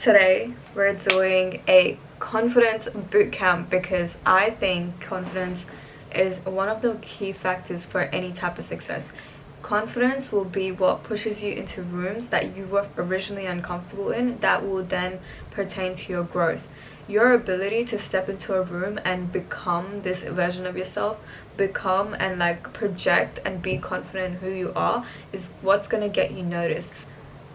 Today we're doing a confidence bootcamp because I think confidence is one of the key factors for any type of success. Confidence will be what pushes you into rooms that you were originally uncomfortable in, that will then pertain to your growth. Your ability to step into a room and become this version of yourself, become and project and be confident in who you are, is what's going to get you noticed.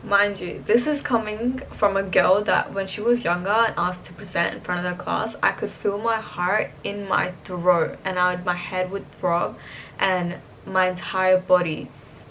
Mind you, this is coming from a girl that when she was younger and asked to present in front of the class, I could feel my heart in my throat, and my head would throb, and my entire body,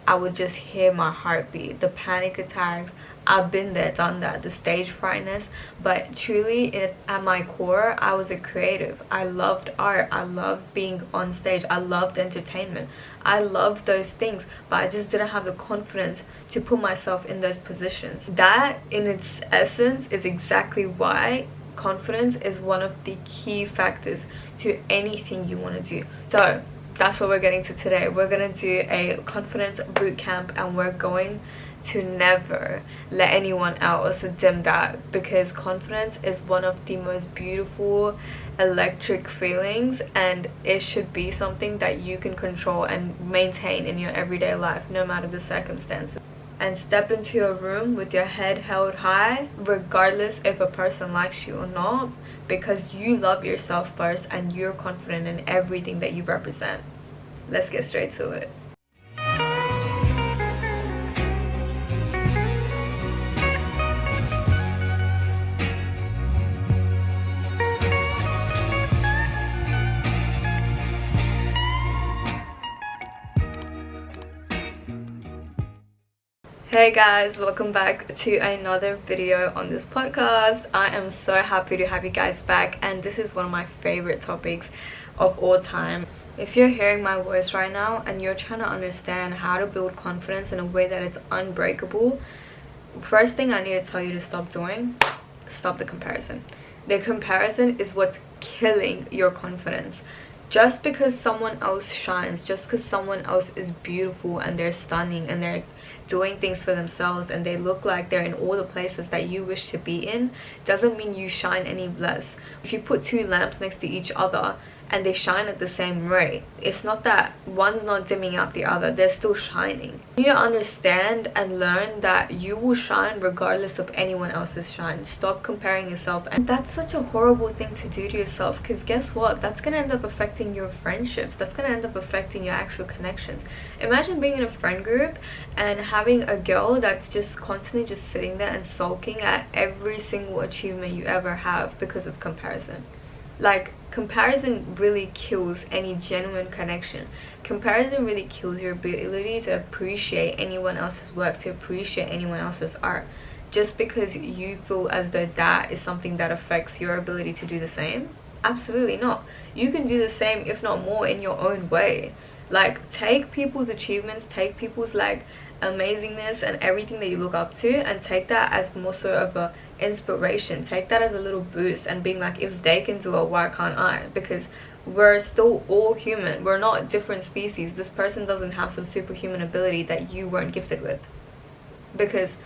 I would just hear my heartbeat, the panic attacks. I've been there, done that, the stage frightness. But truly, at my core, I was a creative. I loved art. I loved being on stage. I loved entertainment. I loved those things, but I just didn't have the confidence to put myself in those positions. That, in its essence, is exactly why confidence is one of the key factors to anything you want to do. So that's what we're getting to today. We're going to do a confidence boot camp, and we're going to never let anyone else dim that, because confidence is one of the most beautiful electric feelings, and it should be something that you can control and maintain in your everyday life, no matter the circumstances. And step into a room with your head held high, regardless if a person likes you or not, because you love yourself first and you're confident in everything that you represent. Let's get straight to it. Hey guys, welcome back to another video on this podcast. I am so happy to have you guys back, and this is one of my favorite topics of all time. If you're hearing my voice right now and you're trying to understand how to build confidence in a way that it's unbreakable, first thing I need to tell you to stop doing, stop the comparison. The comparison is what's killing your confidence. Just because someone else shines, just because someone else is beautiful and they're stunning and they're doing things for themselves and they look like they're in all the places that you wish to be in, doesn't mean you shine any less. If you put two lamps next to each other and they shine at the same rate, it's not that one's not dimming out the other, they're still shining. You need to understand and learn that you will shine regardless of anyone else's shine. Stop comparing yourself. And that's such a horrible thing to do to yourself, because guess what? That's going to end up affecting your friendships. That's going to end up affecting your actual connections. Imagine being in a friend group and having a girl that's just constantly just sitting there and sulking at every single achievement you ever have because of comparison. Comparison really kills any genuine connection. Comparison really kills your ability to appreciate anyone else's work, to appreciate anyone else's art, just because you feel as though that is something that affects your ability to do the same. Absolutely not. You can do the same, if not more, in your own way. Take people's achievements, take people's amazingness and everything that you look up to, and take that as more so of a inspiration. Take that as a little boost, and being like, if they can do it, why can't I? Because we're still all human. We're not different species. This person doesn't have some superhuman ability that you weren't gifted with, because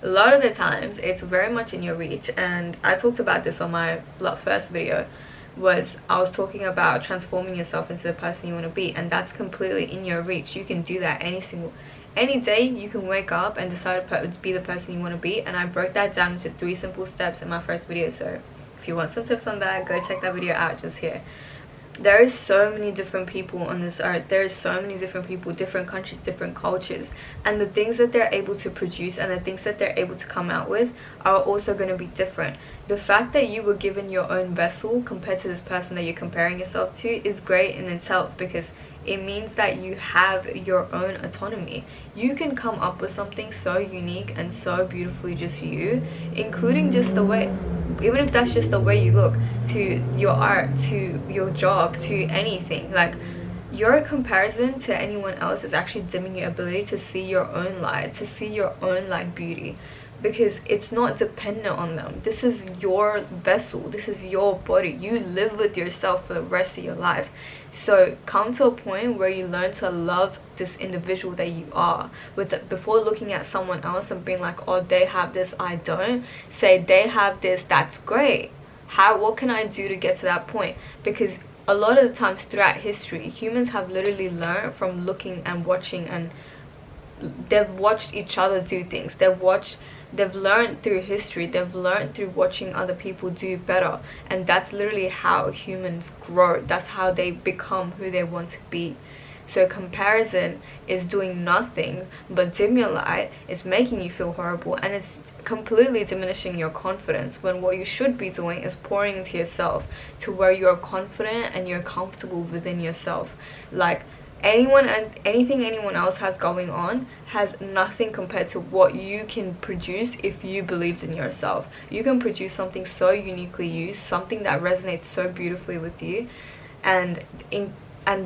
a lot of the times it's very much in your reach. And I talked about this on my first video. I was talking about transforming yourself into the person you want to be, and that's completely in your reach. You can do that any day. You can wake up and decide to be the person you want to be, and I broke that down into 3 simple steps in my first video. So if you want some tips on that, go check that video out just here. There is so many different people on this earth. There is so many different people, different countries, different cultures, and the things that they're able to produce and the things that they're able to come out with are also going to be different. The fact that you were given your own vessel compared to this person that you're comparing yourself to is great in itself, because it means that you have your own autonomy. You can come up with something so unique and so beautifully just you, including just the way, even if that's just the way you look, to your art, to your job, to anything. Your comparison to anyone else is actually dimming your ability to see your own light, to see your own beauty, because it's not dependent on them. This is your vessel, this is your body. You live with yourself for the rest of your life. So come to a point where you learn to love this individual that you are. Before looking at someone else and being like, oh, they have this, I don't, say they have this, that's great. What can I do to get to that point? Because a lot of the times throughout history, humans have literally learned from looking and watching, and they've watched each other do things. They've learned through history, they've learned through watching other people do better, and that's literally how humans grow. That's how they become who they want to be. So comparison is doing nothing but dim your light. It's making you feel horrible, and it's completely diminishing your confidence, when what you should be doing is pouring into yourself to where you're confident and you're comfortable within yourself. Like, anyone and anything anyone else has going on has nothing compared to what you can produce if you believed in yourself. You can produce something so uniquely you, something that resonates so beautifully with you, and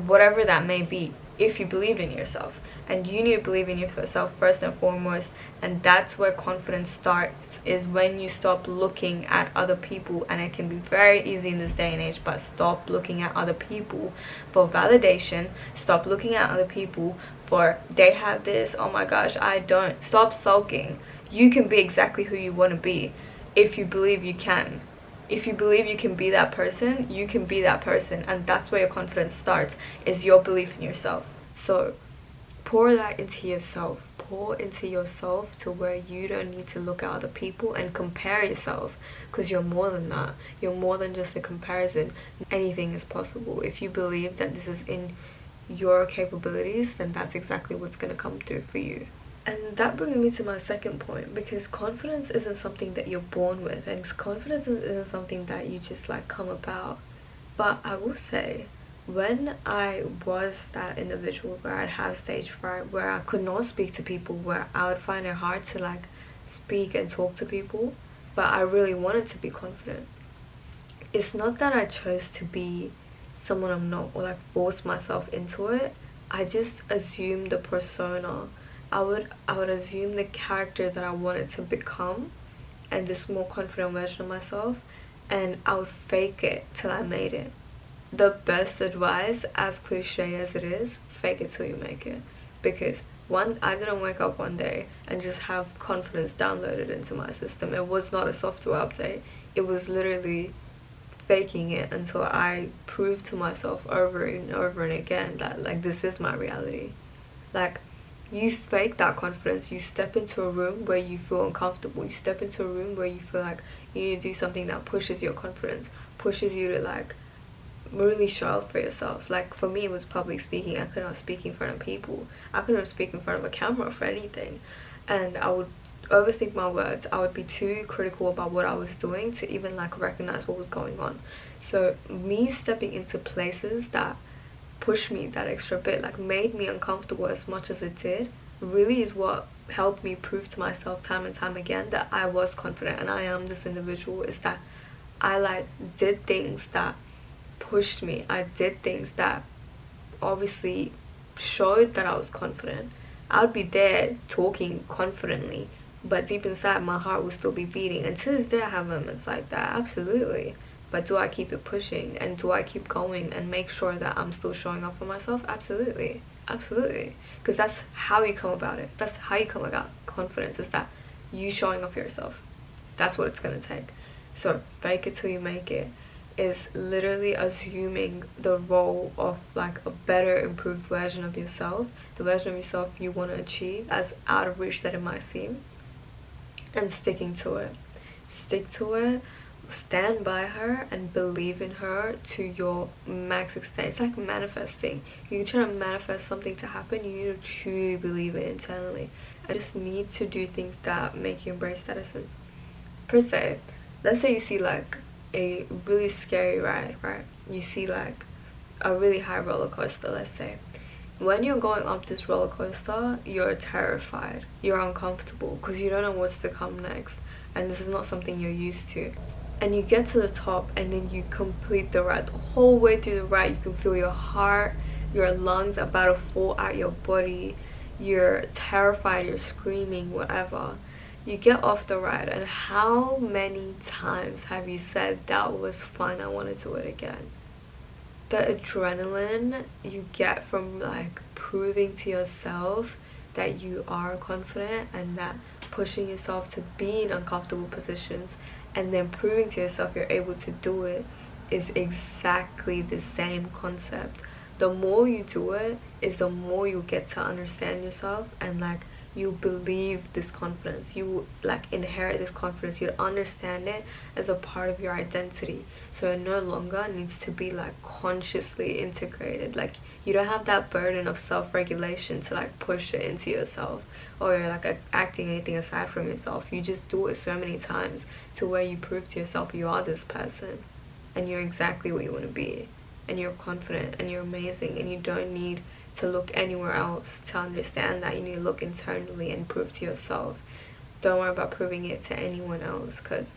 whatever that may be, if you believed in yourself. And you need to believe in yourself first and foremost, and that's where confidence starts, is when you stop looking at other people. And it can be very easy in this day and age, but stop looking at other people for validation. Stop looking at other people for, they have this, oh my gosh, I don't. Stop sulking. You can be exactly who you want to be if you believe you can. If you believe you can be that person, you can be that person, and that's where your confidence starts, is your belief in yourself. So pour that into yourself. Pour into yourself to where you don't need to look at other people and compare yourself, because you're more than that. You're more than just a comparison. Anything is possible. If you believe that this is in your capabilities, then that's exactly what's going to come through for you. And that brings me to my second point, because confidence isn't something that you're born with, and confidence isn't something that you just like come about. But I will say, when I was that individual where I'd have stage fright, where I could not speak to people, where I would find it hard to like speak and talk to people, but I really wanted to be confident. It's not that I chose to be someone I'm not, or like force myself into it. I just assumed the persona. I would assume the character that I wanted to become, and this more confident version of myself, and I would fake it till I made it. The best advice, as cliche as it is, fake it till you make it. Because I didn't wake up one day and just have confidence downloaded into my system. It was not a software update. It was literally faking it until I proved to myself over and over and again that like this is my reality. Like, you fake that confidence. You step into a room where you feel uncomfortable. You step into a room where you feel like you need to do something that pushes your confidence, pushes you to like really show up for yourself. Like for me, it was public speaking. I could not speak in front of people. I couldn't speak in front of a camera for anything, and I would overthink my words. I would be too critical about what I was doing to even like recognize what was going on. So me stepping into places that pushed me that extra bit, like made me uncomfortable as much as it did, really is what helped me prove to myself time and time again that I was confident and I am this individual. Is that I like did things that pushed me. I did things that obviously showed that I was confident. I'd be there talking confidently, but deep inside my heart will still be beating. And to this day I have moments like that, absolutely. But do I keep it pushing, and do I keep going and make sure that I'm still showing up for myself? Absolutely. Absolutely. Because that's how you come about it. That's how you come about confidence, is that you showing up for yourself. That's what it's going to take. So fake it till you make it is literally assuming the role of like a better, improved version of yourself, the version of yourself you want to achieve, as out of reach that it might seem, and sticking to it. Stick to it. Stand by her and believe in her to your max extent. It's like manifesting. You're trying to manifest something to happen, you need to truly believe it internally. I just need to do things that make you embrace that essence. Per se, let's say you see like a really scary ride, right? You see like a really high roller coaster, let's say. When you're going up this roller coaster, you're terrified, you're uncomfortable, because you don't know what's to come next, and this is not something you're used to. And you get to the top, and then you complete the ride. The whole way through the ride, you can feel your heart, your lungs about to fall out your body. You're terrified, you're screaming, whatever. You get off the ride, and how many times have you said, that was fun, I want to do it again? the adrenaline you get from like proving to yourself that you are confident, and that pushing yourself to be in uncomfortable positions and then proving to yourself you're able to do it, is exactly the same concept. The more you do it is the more you get to understand yourself, and like you believe this confidence, you like inherit this confidence, you understand it as a part of your identity, so it no longer needs to be like consciously integrated. Like you don't have that burden of self-regulation to like push it into yourself, or you're like acting anything aside from yourself. You just do it so many times to where you prove to yourself you are this person and you're exactly what you want to be, and you're confident and you're amazing, and you don't need to look anywhere else to understand that. You need to look internally and prove to yourself. Don't worry about proving it to anyone else, because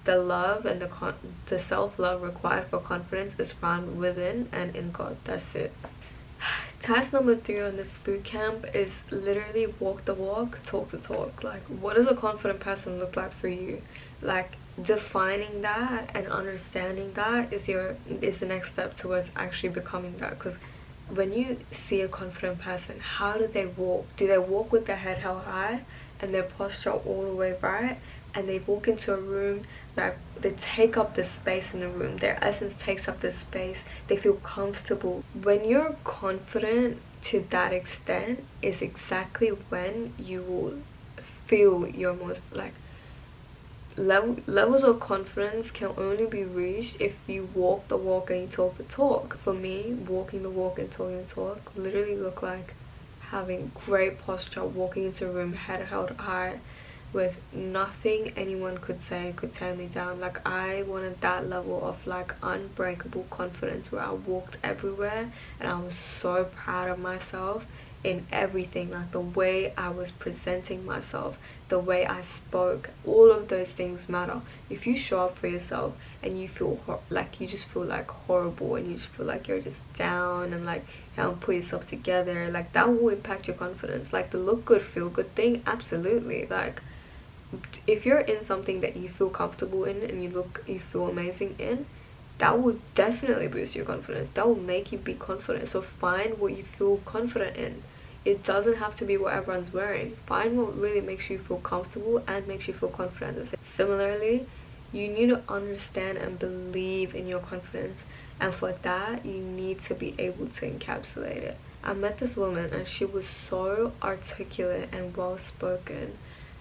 the love and the self-love required for confidence is found within and in God. That's it. Task number 3 on this boot camp is literally walk the walk, talk the talk. Like, what does a confident person look like for you? Like, defining that and understanding that is the next step towards actually becoming that. Because when you see a confident person, how do they walk? Do they walk with their head held high and their posture all the way right, and they walk into a room that they take up the space in the room, their essence takes up the space, they feel comfortable? When you're confident to that extent is exactly when you will feel your most like levels of confidence can only be reached if you walk the walk and you talk the talk. For me, walking the walk and talking the talk literally look like having great posture, walking into a room head held high, with nothing anyone could say could tear me down. Like, I wanted that level of like unbreakable confidence where I walked everywhere and I was so proud of myself in everything, like the way I was presenting myself, the way I spoke, all of those things matter. If you show up for yourself and you feel like you just feel like horrible, and you just feel like you're just down and like you haven't put yourself together, like that will impact your confidence. Like the look good, feel good thing, absolutely. Like if you're in something that you feel comfortable in and you feel amazing in, that will definitely boost your confidence. That will make you be confident. So find what you feel confident in. It doesn't have to be what everyone's wearing. Find what really makes you feel comfortable and makes you feel confident. Similarly, you need to understand and believe in your confidence, and for that you need to be able to encapsulate it. I met this woman and she was so articulate and well spoken,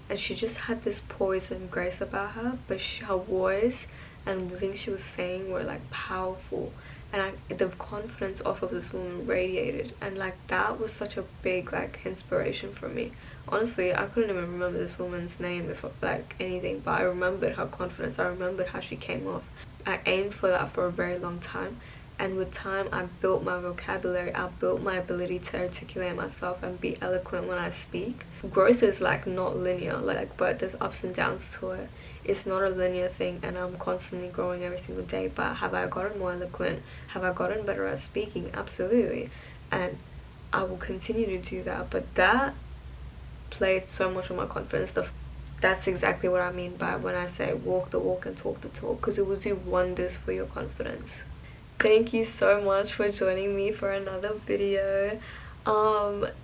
and she just had this poise and grace about her, but her voice and the things she was saying were like powerful, and the confidence off of this woman radiated, and like that was such a big like inspiration for me. Honestly, I couldn't even remember this woman's name if like anything, but I remembered her confidence. I remembered how she came off. I aimed for that for a very long time, and with time I built my vocabulary, I built my ability to articulate myself and be eloquent when I speak. Growth is like not linear, like but there's ups and downs to it. It's not a linear thing, and I'm constantly growing every single day. But have I gotten more eloquent? Have I gotten better at speaking? Absolutely. And I will continue to do that. But that played so much on my confidence. That's exactly what I mean by when I say walk the walk and talk the talk, because it will do wonders for your confidence. Thank you so much for joining me for another video.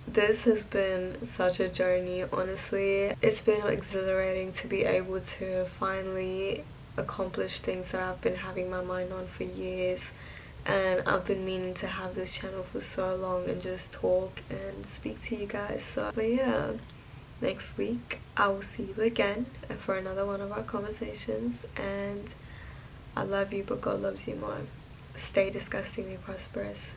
This has been such a journey, honestly. It's been exhilarating to be able to finally accomplish things that I've been having my mind on for years, and I've been meaning to have this channel for so long and just talk and speak to you guys. But yeah, next week I will see you again for another one of our conversations, and I love you, but God loves you more. Stay disgustingly prosperous.